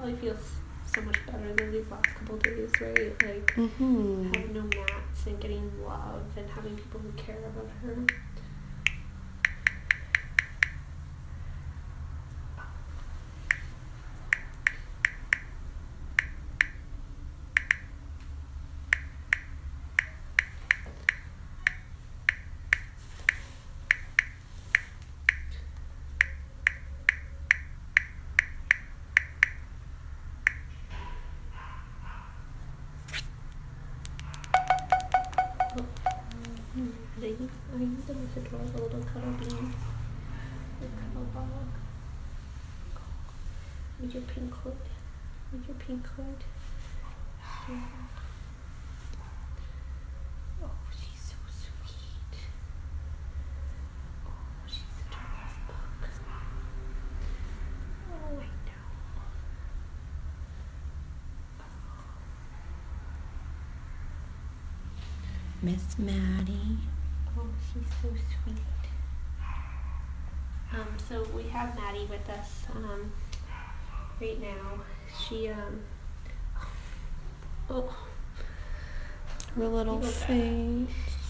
probably feels so much better than these last couple days, right? Like, having no mats and getting love and having people who care about her. I use them as a little cuddle bean. A cuddle bug. With your pink hood. With your pink hood. Yeah. Oh, she's so sweet. Oh, she's such a love bug. Oh, I know. Miss Mattie. Oh, she's so sweet. So we have Mattie with us right now. She oh, Her little face.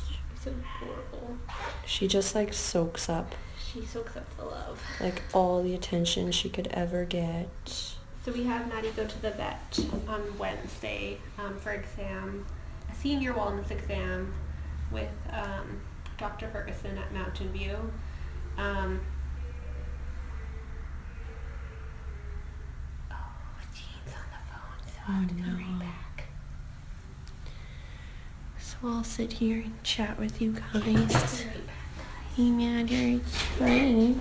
She's so adorable. She just like soaks up. She soaks up the love. Like all the attention she could ever get. So we have Mattie go to the vet on Wednesday for exam, a senior wellness exam with Dr. Ferguson at Mountain View. Jean's on the phone, so I'll have to come right back. So I'll sit here and chat with you guys. Right back. Hey, Mattie, it's fine.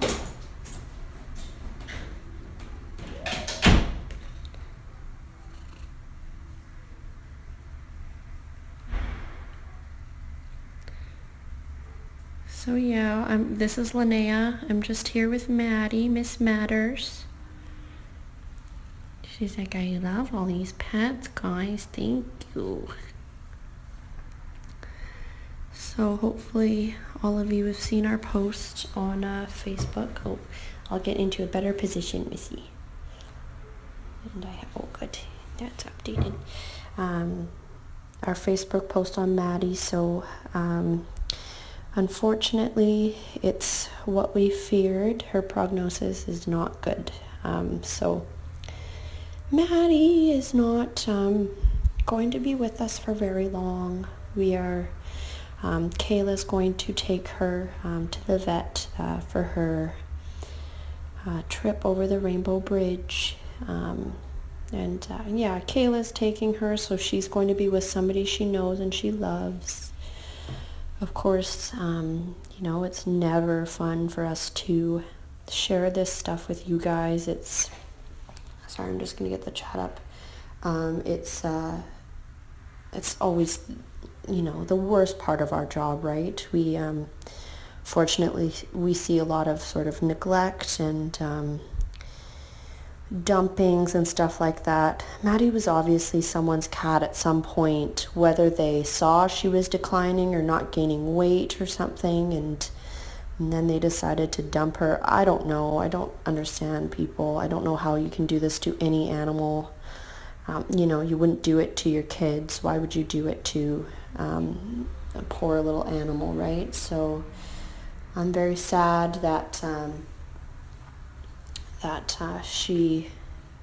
So yeah, this is Linnea. I'm just here with Mattie, Miss Matters. She's like, I love all these pets, guys. Thank you. So hopefully all of you have seen our post on Facebook. Oh, I'll get into a better position, Missy. And oh good, that's updated. Our Facebook post on Mattie. So unfortunately, it's what we feared. Her prognosis is not good. So Mattie is not going to be with us for very long. We are, Kayla's going to take her to the vet for her trip over the Rainbow Bridge. Yeah, Kayla's taking her, so she's going to be with somebody she knows and she loves. Of course, you know, it's never fun for us to share this stuff with you guys. Sorry, I'm just going to get the chat up. It's always, you know, the worst part of our job, right? We, fortunately, we see a lot of sort of neglect and dumpings and stuff like that. Mattie was obviously someone's cat at some point, whether they saw she was declining or not gaining weight or something, and then they decided to dump her. I don't know. I don't understand people. I don't know how you can do this to any animal. You know, you wouldn't do it to your kids. Why would you do it to a poor little animal, right? So I'm very sad that she,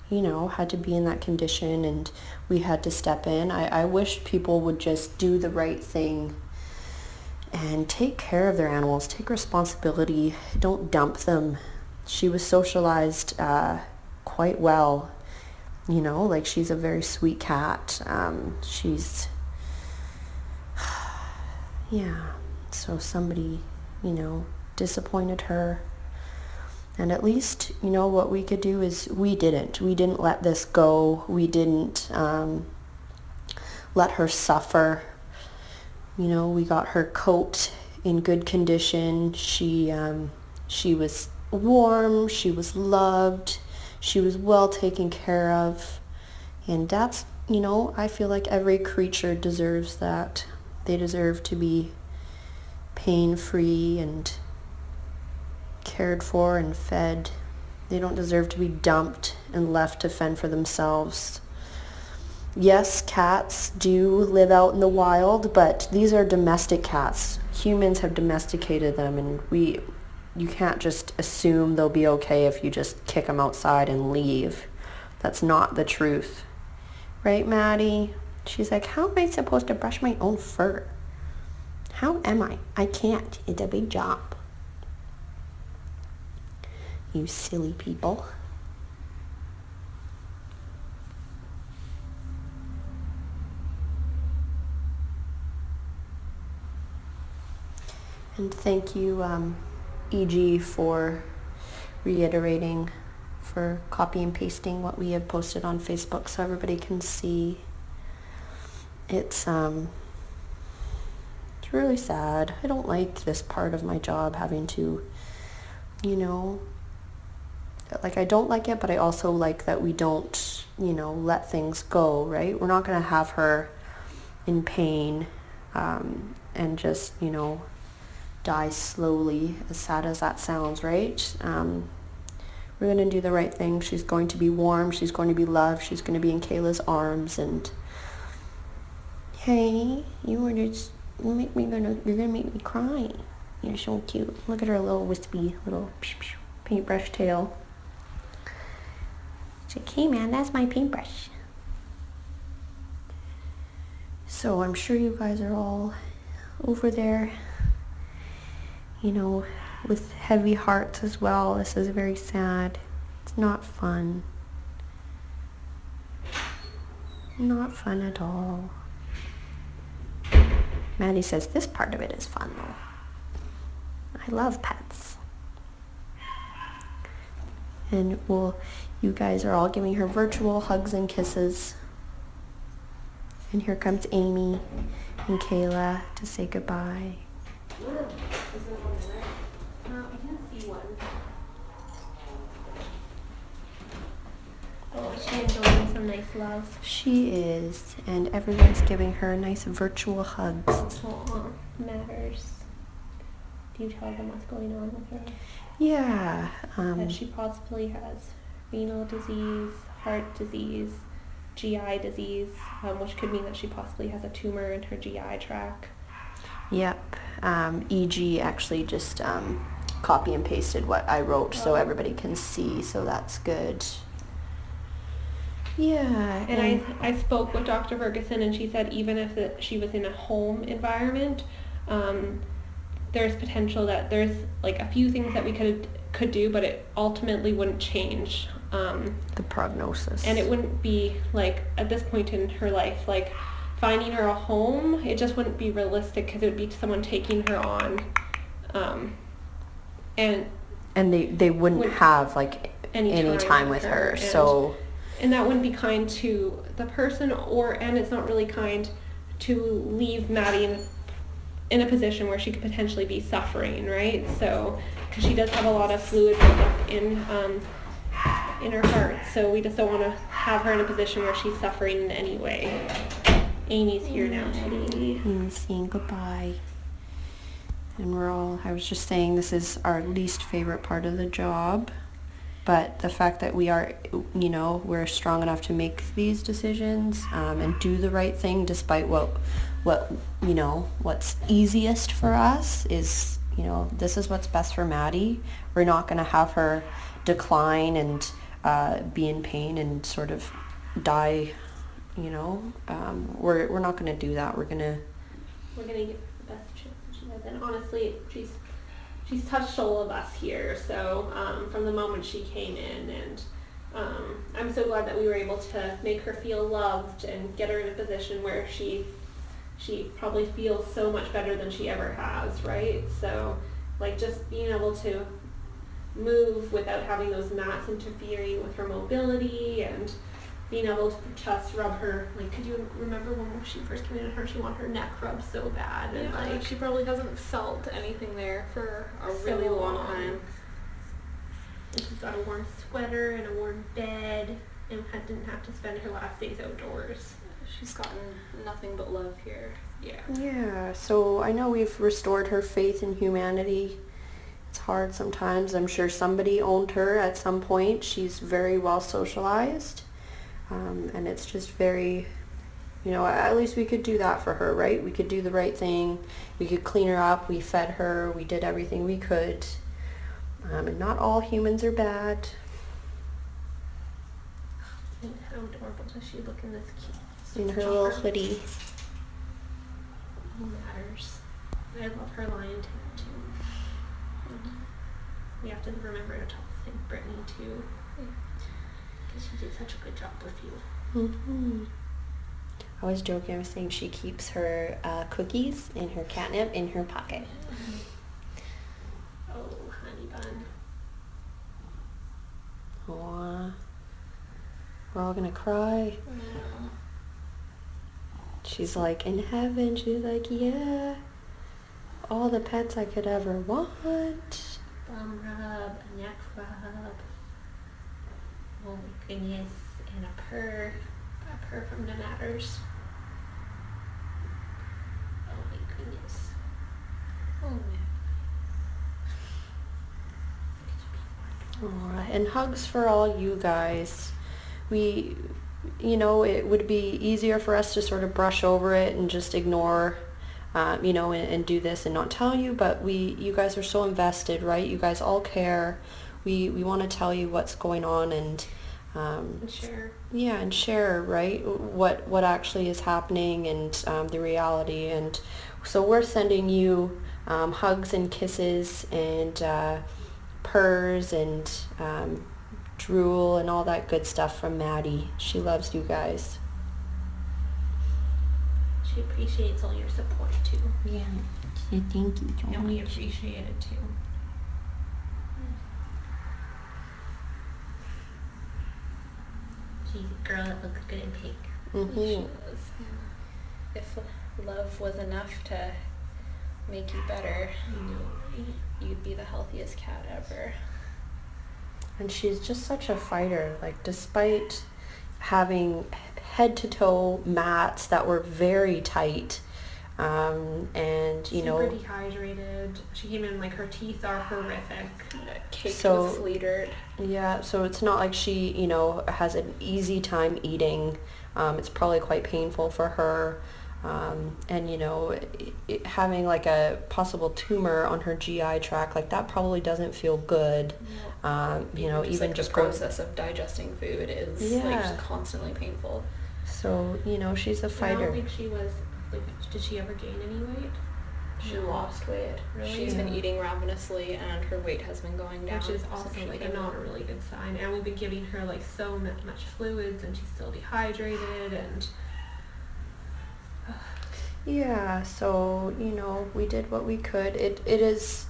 you know, had to be in that condition and we had to step in. I wish people would just do the right thing and take care of their animals, take responsibility, don't dump them. She was socialized quite well, you know, like she's a very sweet cat. Yeah, so somebody, you know, disappointed her. And at least, you know, what we could do is we didn't let this go. We didn't let her suffer. You know, we got her coat in good condition. She was warm, she was loved, she was well taken care of. And that's, you know, I feel like every creature deserves that. They deserve to be pain-free and cared for and fed. They don't deserve to be dumped and left to fend for themselves. Yes, cats do live out in the wild, but these are domestic cats. Humans have domesticated them, and you can't just assume they'll be okay if you just kick them outside and leave. That's not the truth. Right, Mattie? She's like, how am I supposed to brush my own fur? How am I? I can't. It's a big job. You silly people. And thank you, EG, for reiterating, for copy and pasting what we have posted on Facebook so everybody can see. It's really sad. I don't like this part of my job, having to, like, I don't like it, but I also like that we don't, let things go, right? We're not going to have her in pain and just, die slowly, as sad as that sounds, right? We're going to do the right thing. She's going to be warm. She's going to be loved. She's going to be in Kayla's arms. And hey, you're going to make me cry. You're so cute. Look at her little wispy little paintbrush tail. She's like, hey man, that's my paintbrush. So I'm sure you guys are all over there, with heavy hearts as well. This is very sad. It's not fun. Not fun at all. Mattie says this part of it is fun though. I love pets. And you guys are all giving her virtual hugs and kisses. And here comes Amy and Kayla to say goodbye. I didn't see one. Oh, she's enjoying some nice love. She is, and everyone's giving her nice virtual hugs. Oh, matters. Do you tell them what's going on with her? Yeah. That she possibly has renal disease, heart disease, GI disease, which could mean that she possibly has a tumor in her GI tract. Yep. EG actually just copy and pasted what I wrote so everybody can see, so that's good. Yeah. And I spoke with Dr. Ferguson, and she said even if she was in a home environment, there's potential that there's like a few things that we could do, but it ultimately wouldn't change the prognosis. And it wouldn't be like at this point in her life, like finding her a home, it just wouldn't be realistic because it would be someone taking her on, and they wouldn't have like any time with her, so. And that wouldn't be kind to the person, and it's not really kind to leave Mattie in a position where she could potentially be suffering, right? So, because she does have a lot of fluid buildup in her heart, so we just don't want to have her in a position where she's suffering in any way. Amy's here now, Mattie. Amy's saying goodbye. And I was just saying, this is our least favorite part of the job. But the fact that we are, we're strong enough to make these decisions and do the right thing despite what's easiest for us is, this is what's best for Mattie. We're not going to have her decline and be in pain and sort of die, we're not going to do that. We're going to give her the best chance that she has. And honestly, she's touched all of us here, so from the moment she came in, and I'm so glad that we were able to make her feel loved and get her in a position where she probably feels so much better than she ever has, right? So, like, just being able to move without having those mats interfering with her mobility, and being able to just rub her, like, could you remember when she first came in her, she wanted her neck rubbed so bad, and like she probably hasn't felt anything there for a really long time. She's got a warm sweater and a warm bed, and didn't have to spend her last days outdoors. She's gotten nothing but love here. Yeah, so I know we've restored her faith in humanity. It's hard sometimes. I'm sure somebody owned her at some point. She's very well socialized. And it's just very, at least we could do that for her, right? We could do the right thing. We could clean her up. We fed her. We did everything we could. And not all humans are bad. And how adorable does she look in this cute In her little hoodie. It matters. I love her lion tail too. We have to remember to thank Brittany too, because she did such a good job with you. Mm-hmm. I was joking. I was saying she keeps her cookies and her catnip in her pocket. Oh, honey bun. Aww. We're all gonna cry. No. She's like in heaven. She's like, yeah, all the pets I could ever want. Bum rub, a neck rub. Oh my goodness, and a purr from the Matters. Oh my goodness. Oh man. Aw, and hugs for all you guys. It would be easier for us to sort of brush over it and just ignore, and do this and not tell you, but you guys are so invested, right? You guys all care. We want to tell you what's going on and share. Yeah, and share, right? What actually is happening and the reality. And so we're sending you hugs and kisses and purrs and drool and all that good stuff from Mattie. She loves you guys. She appreciates all your support too. Yeah, thank you so And we much. appreciate it too. She's a girl that looks good in pink. Mm-hmm. She was. If love was enough to make you better, you'd be the healthiest cat ever. And she's just such a fighter. Like, despite having head to toe mats that were very tight, and Super dehydrated. She came in like her teeth are horrific. Caked So- with flea dirt. yeah, so it's not like she, has an easy time eating. It's probably quite painful for her. And having like a possible tumor on her GI tract, like that probably doesn't feel good. Even like just the going. process of digesting food is Yeah. like just constantly painful. So she's a I fighter. don't think she was like. Did she ever gain any weight? She No. lost weight. Really? She's been Yeah. eating ravenously, and her weight has been going down. Which is since also she like came not a in. really good sign. And we've been giving her like so much fluids, and she's still dehydrated. And Yeah, so, we did what we could. It is,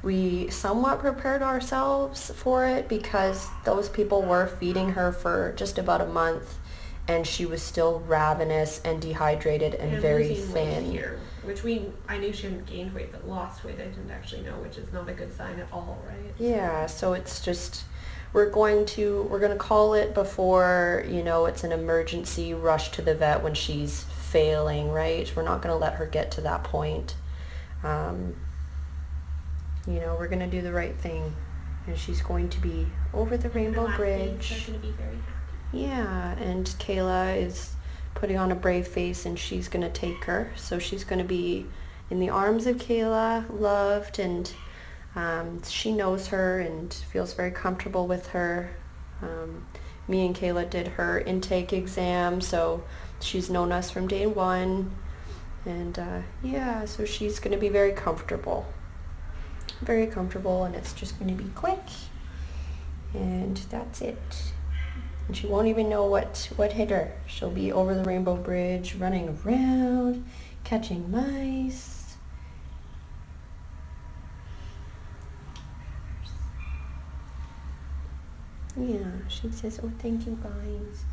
we somewhat prepared ourselves for it because those people were feeding her for just about a month and she was still ravenous and dehydrated and very losing weight thin. here, which I knew she hadn't gained weight, but lost weight I didn't actually know, which is not a good sign at all, right? Yeah, so it's just, we're going to call it before, it's an emergency rush to the vet when she's failing, right? We're not going to let her get to that point. We're going to do the right thing, and she's going to be over the Rainbow They're Bridge. going to be very happy. Yeah, and Kayla is putting on a brave face, and she's going to take her. So she's going to be in the arms of Kayla, loved, and she knows her and feels very comfortable with her. Me and Kayla did her intake exam, so she's known us from day one. And so she's going to be very comfortable. Very comfortable, and it's just going to be quick. And that's it. And she won't even know what hit her. She'll be over the Rainbow Bridge, running around, catching mice. Yeah, she says, oh, thank you guys.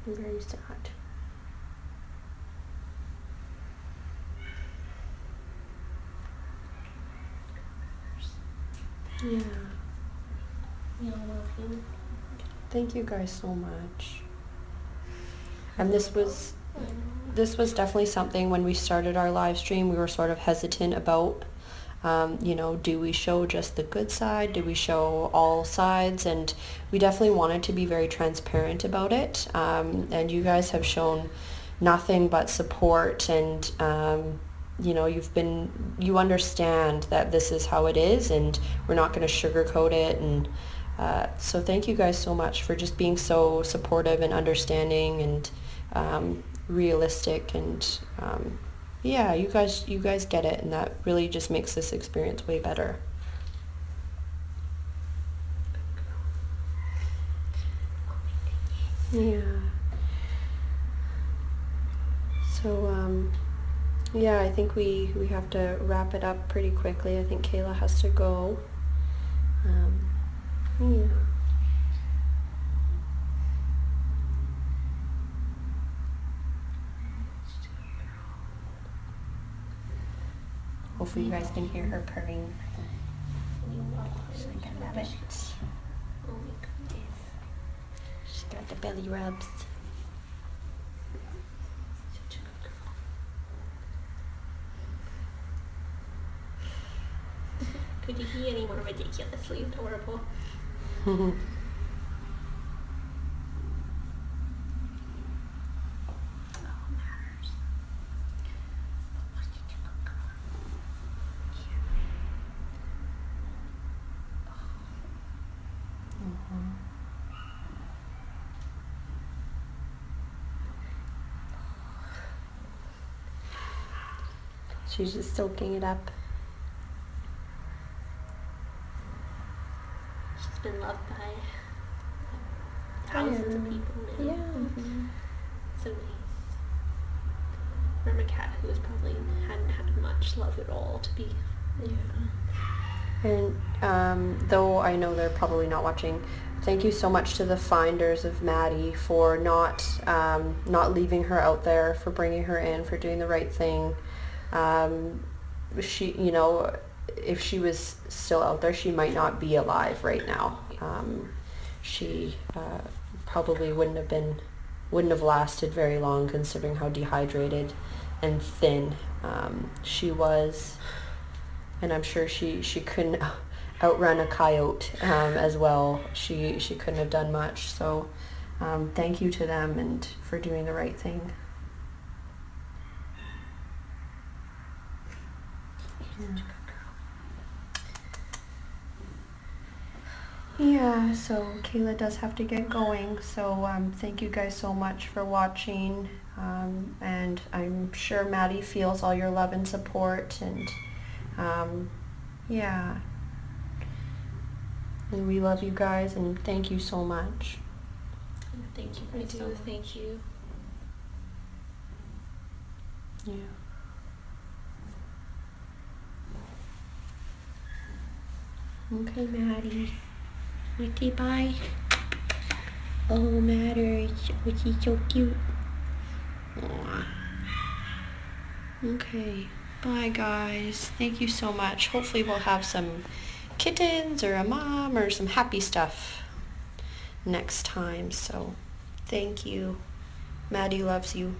I'm very sad. Yeah. We all love him. Thank you guys so much. And this was definitely something when we started our live stream we were sort of hesitant about You know, do we show just the good side? Do we show all sides? And we definitely wanted to be very transparent about it. And you guys have shown nothing but support, and you know, you understand that this is how it is, and we're not going to sugarcoat it. And so thank you guys so much for just being so supportive and understanding and realistic, and yeah, you guys get it, and that really just makes this experience way better. Yeah. So yeah, I think we have to wrap it up pretty quickly. I think Kayla has to go. Yeah. Hopefully you guys can hear her purring. She's like, I love it. Oh my goodness. She's got the belly rubs. Such a good girl. Could you be any more ridiculously adorable? She's just soaking it up. She's been loved by thousands of people now. Yeah. So nice. From a cat who has probably hadn't had much love at all to be. And though I know they're probably not watching, thank you so much to the finders of Mattie for not leaving her out there, for bringing her in, for doing the right thing. She, you know, if she was still out there, she might not be alive right now. She probably wouldn't have lasted very long, considering how dehydrated and thin she was. And I'm sure she couldn't outrun a coyote as well. She couldn't have done much. So thank you to them and for doing the right thing. Yeah, so Kayla does have to get going. So thank you guys so much for watching. And I'm sure Mattie feels all your love and support. And yeah. And we love you guys, and thank you so much. Thank you. I do. Thank you. Yeah. Okay, Mattie. Okay, bye. Oh, Matter, she's so cute. Aww. Okay, bye guys. Thank you so much. Hopefully we'll have some kittens or a mom or some happy stuff next time. So, thank you. Mattie loves you.